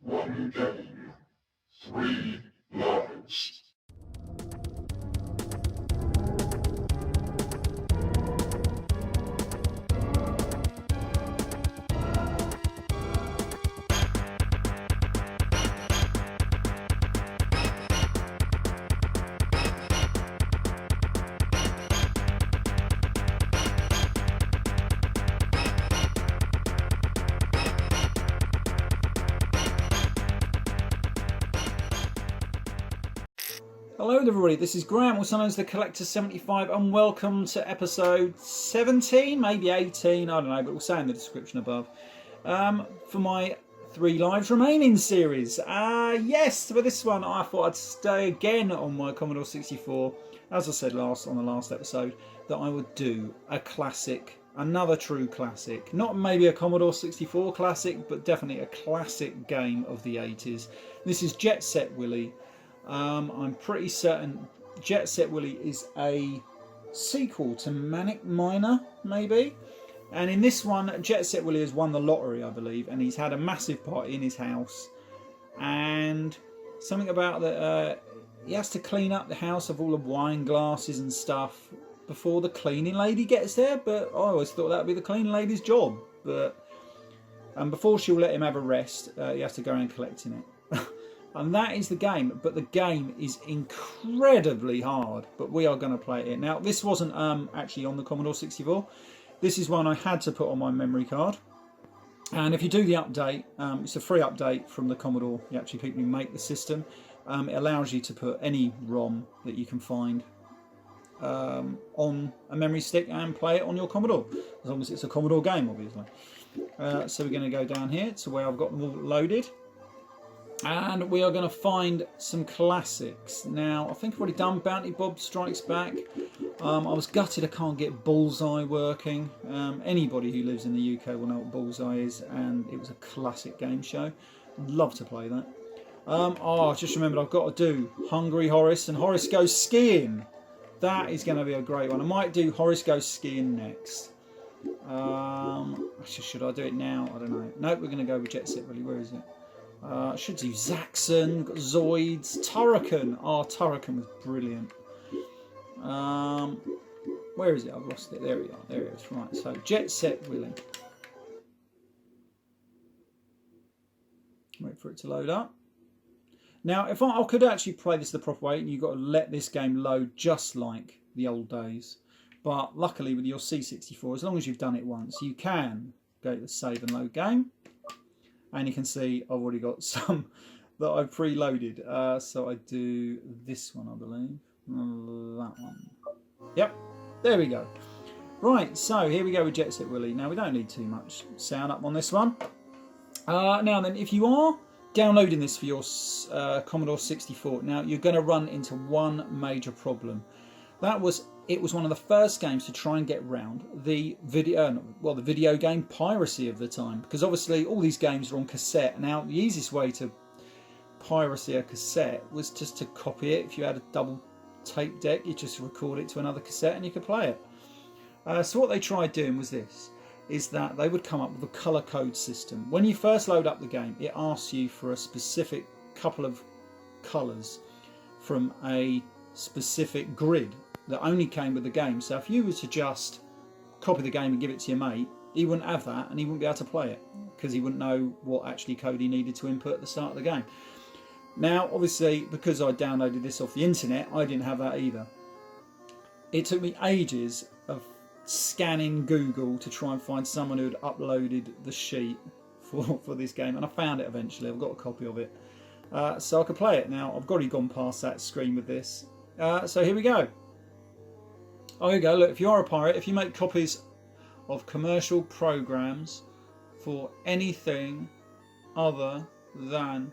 One game, three lives. Hello everybody, this is Graham, also known as the Collector 75, and welcome to episode 17, maybe 18, I don't know, but we'll say in the description above, for my 3 Lives Remaining series. Yes, for this one I thought I'd stay again on my Commodore 64, as I said on the last episode, that I would do a classic, another true classic, not maybe a Commodore 64 classic, but definitely a classic game of the 80s. This is Jet Set Willy. I'm pretty certain Jet Set Willy is a sequel to Manic Miner, maybe. And in this one, Jet Set Willy has won the lottery, I believe, and he's had a massive party in his house. And something about that he has to clean up the house of all the wine glasses and stuff before the cleaning lady gets there. But I always thought that would be the cleaning lady's job. But before she'll let him have a rest, he has to go around collecting it. And that is the game, but the game is incredibly hard, but we are going to play it. Now, this wasn't actually on the Commodore 64. This is one I had to put on my memory card. And if you do the update, it's a free update from the Commodore, the actually people who make the system. It allows you to put any ROM that you can find on a memory stick and play it on your Commodore, as long as it's a Commodore game, obviously. So we're going to go down here to where I've got them all loaded. And we are going to find some classics. Now, I think I've already done Bounty Bob Strikes Back. I was gutted I can't get Bullseye working. Anybody who lives in the UK will know what Bullseye is, and it was a classic game show. I'd love to play that. I just remembered I've got to do Hungry Horace and Horace Goes Skiing. That is going to be a great one. I might do Horace Goes Skiing next. Should I do it now? I don't know. Nope, we're going to go with Jet Set Willy. Where is it? Should do Zaxxon, got Zoids, Turrican. Oh, Turrican was brilliant. Where is it? I've lost it. There we are. There it is. Right, so Jet Set Willy. Wait for it to load up. Now, if I could actually play this the proper way, and you've got to let this game load just like the old days. But luckily with your C64, as long as you've done it once, you can go to the save and load game. And you can see I've already got some that I've preloaded. So I do this one, I believe. That one. Yep, there we go. Right, so here we go with Jet Set Willy. Now, we don't need too much sound up on this one. Now then, if you are downloading this for your Commodore 64, now you're going to run into one major problem. It was one of the first games to try and get around the video game piracy of the time, because obviously all these games are on cassette. Now, the easiest way to piracy a cassette was just to copy it. If you had a double tape deck, you just record it to another cassette and you could play it. So what they tried doing was this, is that they would come up with a colour code system. When you first load up the game, it asks you for a specific couple of colours from a specific grid that only came with the game. So if you were to just copy the game and give it to your mate, he wouldn't have that and he wouldn't be able to play it because he wouldn't know what actually code he needed to input at the start of the game. Now, obviously, because I downloaded this off the internet, I didn't have that either. It took me ages of scanning Google to try and find someone who had uploaded the sheet for this game, and I found it eventually. I've got a copy of it, so I could play it. Now, I've already gone past that screen with this, so here we go. Oh, here we go. Look, if you are a pirate, if you make copies of commercial programs for anything other than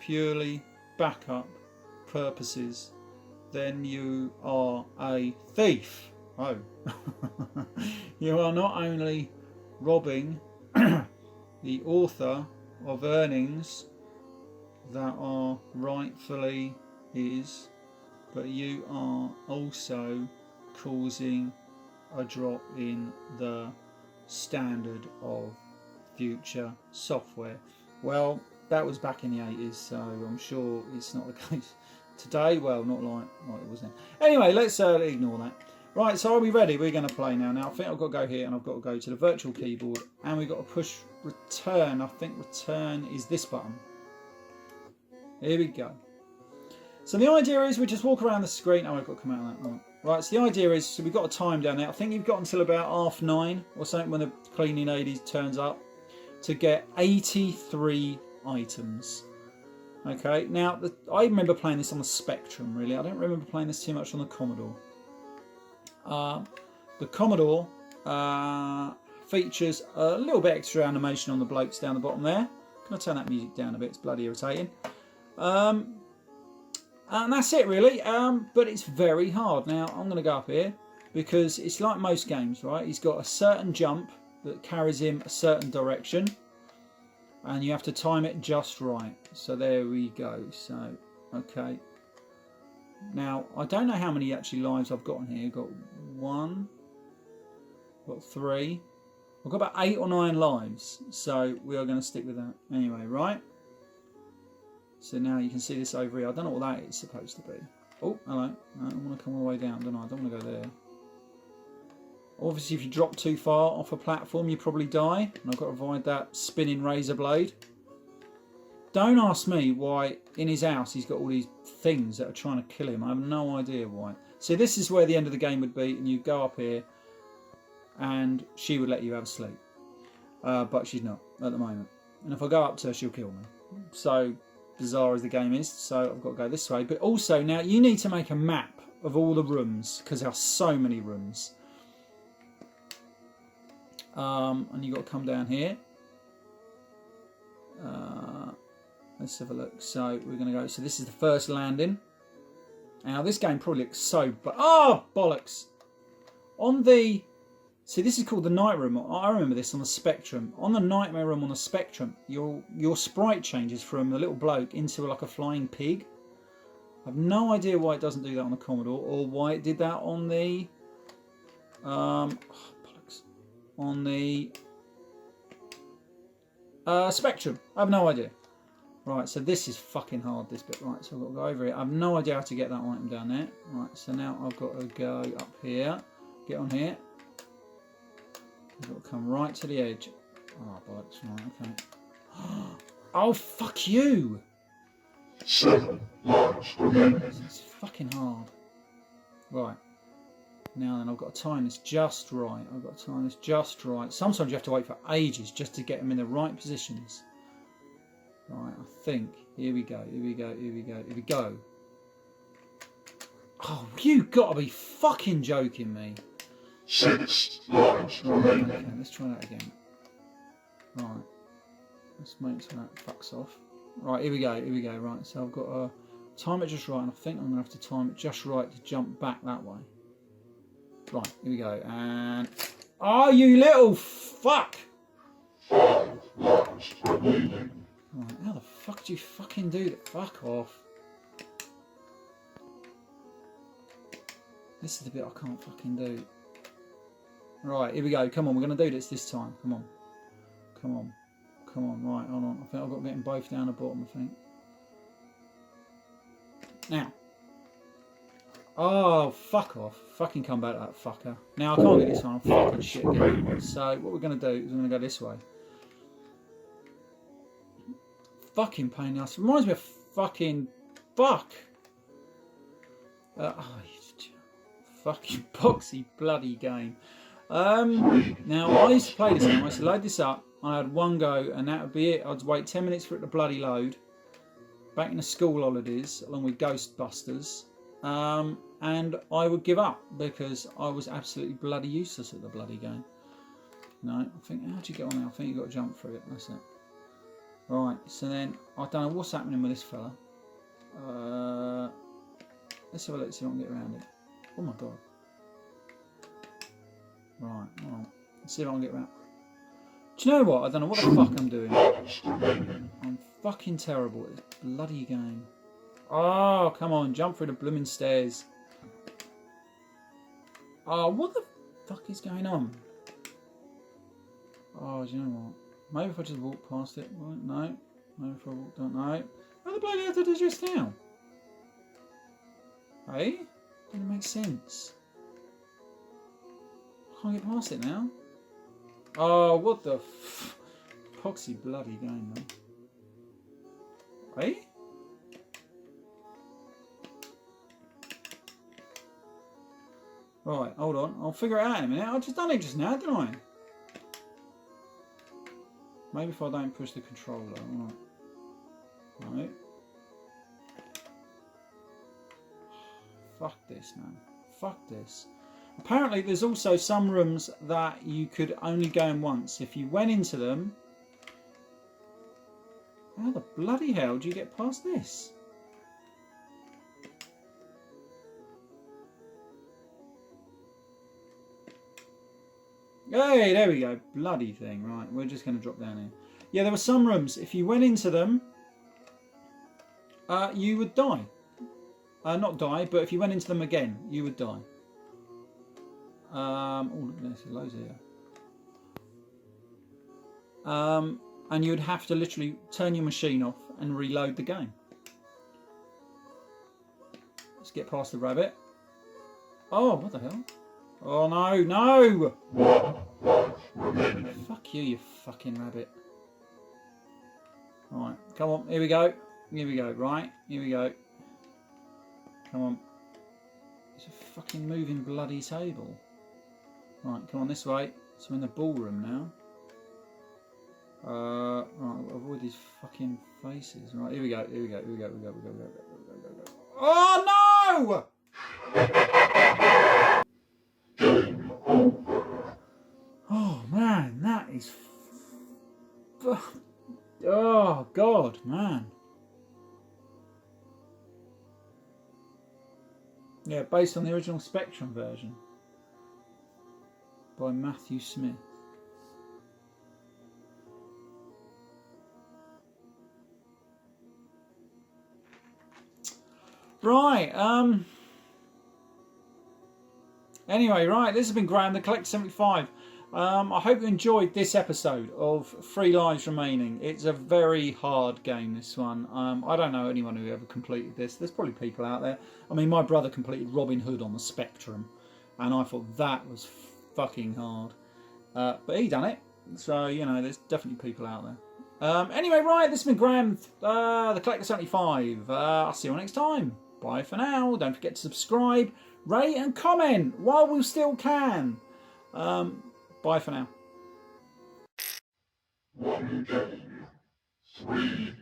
purely backup purposes, then you are a thief. Oh. You are not only robbing the author of earnings that are rightfully his, but you are also causing a drop in the standard of future software. Well, that was back in the 80s, so I'm sure it's not the case today. Well, not like it was then. Anyway, let's ignore that. Right, so are we ready? We're going to play now. Now, I think I've got to go here and I've got to go to the virtual keyboard and we've got to push return. I think return is this button. Here we go. So the idea is we just walk around the screen. Oh, I've got to come out of that one. Right, so the idea is, so we've got a time down there. I think you've got until about 9:30 or something when the cleaning lady turns up to get 83 items. Okay, now I remember playing this on the Spectrum, really. I don't remember playing this too much on the Commodore. The Commodore features a little bit extra animation on the blokes down the bottom there. Can I turn that music down a bit? It's bloody irritating. And that's it really, but it's very hard. Now I'm going to go up here because it's like most games, right? He's got a certain jump that carries him a certain direction and you have to time it just right. So there we go. So okay, now I don't know how many actually lives I've got in here. I've got 1, got 3, I've got about 8 or 9 lives, so we are going to stick with that anyway, right? So now you can see this over here. I don't know what that is supposed to be. Oh, hello. No, I want to come all the way down, don't I? I don't want to go there. Obviously, if you drop too far off a platform, you probably die. And I've got to avoid that spinning razor blade. Don't ask me why in his house he's got all these things that are trying to kill him. I have no idea why. So this is where the end of the game would be. And you go up here and she would let you have a sleep. But she's not at the moment. And if I go up to her, she'll kill me. So bizarre as the game is, so I've got to go this way. But also now you need to make a map of all the rooms because there are so many rooms, and you've got to come down here. Let's have a look. So we're going to go, so this is the first landing. Now this game probably looks so, but oh bollocks, on the, see, this is called the night room. I remember this on the Spectrum. On the nightmare room on the Spectrum, your sprite changes from a little bloke into like a flying pig. I've no idea why it doesn't do that on the Commodore, or why it did that on the bollocks, on the Spectrum. I have no idea. Right, so this is fucking hard, this bit. Right, so I've got to go over it. I have no idea how to get that item down there. Right, so now I've got to go up here, get on here. I've got to come right to the edge. Oh, bollocks, right, okay. Oh, fuck you! 7 lives remaining. It's fucking hard. Right. Now then, I've got to time this just right. I've got to time this just right. Sometimes you have to wait for ages just to get them in the right positions. Right, I think. Here we go, here we go, here we go, here we go. Oh, you gotta be fucking joking me. 6 lives remaining. Okay, let's try that again. Right. Let's make sure that fucks off. Right, here we go, here we go. Right, so I've got to time it just right, and I think I'm going to have to time it just right to jump back that way. Right, here we go, and... Oh, you little fuck! 5 lives remaining. Right, how the fuck do you fucking do that? Fuck off. This is the bit I can't fucking do. Right, here we go. Come on, we're going to do this time. Come on. Come on. Come on. Right, hold on. I think I've got to get them both down the bottom, I think. Now. Oh, fuck off. Fucking come back to that fucker. Now, I can't get this one. I'm fucking shit again. So, what we're going to do is we're going to go this way. Fucking pain in the ass. Reminds me of fucking... Fuck. Fucking boxy bloody game. Now I used to play this game. I used to load this up. I had one go, and that would be it. I'd wait 10 minutes for it to bloody load. Back in the school holidays, along with Ghostbusters, and I would give up because I was absolutely bloody useless at the bloody game. No, I think how do you get on there? I think you got to jump through it. That's it. Right. So then I don't know what's happening with this fella. Let's have a look. See if I can get around it. Oh my god. Right, hold on. Let's see if I can get around. Do you know what? I don't know what the fuck I'm doing. I'm fucking terrible at this bloody game. Oh, come on. Jump through the blooming stairs. Oh, what the fuck is going on? Oh, do you know what? Maybe if I just walk past it. Right, no. No, if I don't know. How the bloody hell did I just now? Hey? Didn't make sense. Can't get past it now. Oh, what the poxy bloody game, man. Hey? Right, hold on. I'll figure it out in a minute. I just done it just now, didn't I? Maybe if I don't push the controller. Right. Right. Fuck this, man. Fuck this. Apparently there's also some rooms that you could only go in once. If you went into them... How the bloody hell do you get past this? Hey, there we go. Bloody thing. Right, we're just going to drop down here. Yeah, there were some rooms. If you went into them, you would die. Not die, but if you went into them again, you would die. Oh, look, there's loads here. And you would have to literally turn your machine off and reload the game. Let's get past the rabbit. Oh, what the hell? Oh, no, no! 1 life remaining. Fuck you, you fucking rabbit. Right, come on, here we go. Here we go, right, here we go. Come on. It's a fucking moving bloody table. Right, come on this way. So we're in the ballroom now. Right, avoid these fucking faces. Right, here we go, here we go, here we go, here we go, here we go, here we go, here we go, here we go. Oh no! Game over. Oh man, that is... Oh god, man. Yeah, based on the original Spectrum version by Matthew Smith. Right, anyway, right, this has been Graham, the Collector 75. I hope you enjoyed this episode of 3 Lives Remaining. It's a very hard game, this one. I don't know anyone who ever completed this. There's probably people out there. I mean, my brother completed Robin Hood on the Spectrum, and I thought that was fucking hard. But he done it, so, you know, there's definitely people out there. Anyway, right, this has been Graham, the Collector 75. I'll see you all next time. Bye for now. Don't forget to subscribe, rate and comment while we still can. Bye for now. One game. 3